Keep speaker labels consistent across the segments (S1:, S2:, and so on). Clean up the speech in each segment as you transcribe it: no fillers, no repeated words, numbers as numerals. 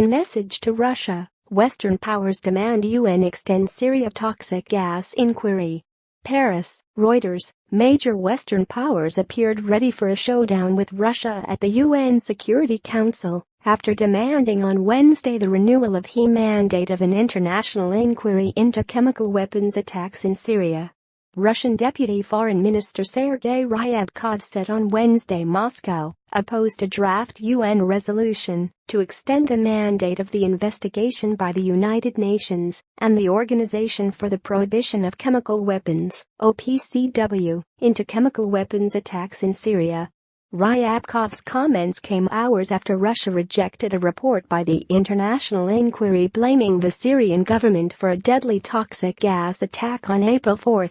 S1: In message to Russia, Western powers demand UN extend Syria toxic gas inquiry. Paris, Reuters, major Western powers appeared ready for a showdown with Russia at the UN Security Council after demanding on Wednesday the renewal of the mandate of an international inquiry into chemical weapons attacks in Syria. Russian Deputy Foreign Minister Sergei Ryabkov said on Wednesday Moscow opposed a draft UN resolution to extend the mandate of the investigation by the United Nations and the Organization for the Prohibition of Chemical Weapons, OPCW, into chemical weapons attacks in Syria. Ryabkov's comments came hours after Russia rejected a report by the International Inquiry blaming the Syrian government for a deadly toxic gas attack on April 4.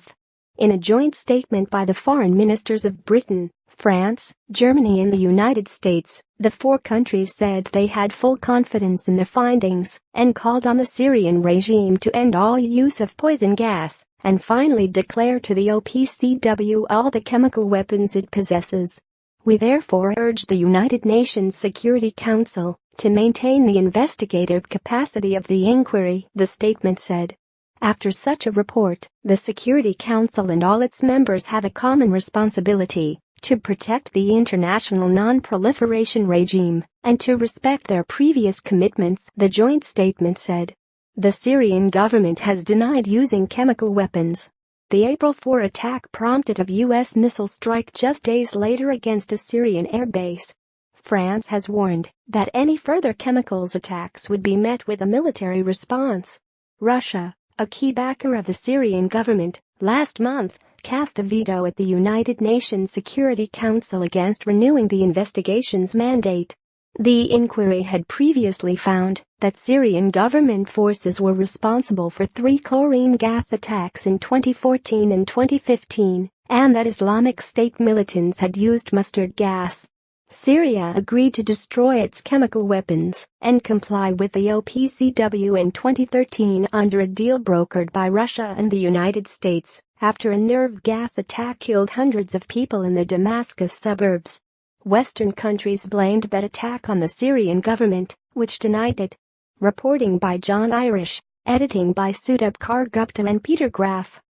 S1: In a joint statement by the foreign ministers of Britain, France, Germany and the United States, the four countries said they had full confidence in the findings and called on the Syrian regime to end all use of poison gas and finally declare to the OPCW all the chemical weapons it possesses. We therefore urge the United Nations Security Council to maintain the investigative capacity of the inquiry, the statement said. After such a report, the Security Council and all its members have a common responsibility to protect the international non-proliferation regime and to respect their previous commitments, the joint statement said. The Syrian government has denied using chemical weapons. The April 4 attack prompted a U.S. missile strike just days later against a Syrian airbase. France has warned that any further chemicals attacks would be met with a military response. Russia, a key backer of the Syrian government, last month cast a veto at the United Nations Security Council against renewing the investigation's mandate. The inquiry had previously found that Syrian government forces were responsible for 3 chlorine gas attacks in 2014 and 2015, and that Islamic State militants had used mustard gas. Syria agreed to destroy its chemical weapons and comply with the OPCW in 2013 under a deal brokered by Russia and the United States after a nerve gas attack killed hundreds of people in the Damascus suburbs. Western countries blamed that attack on the Syrian government, which denied it. Reporting by John Irish, editing by Sudhakar Gupta and Peter Graff.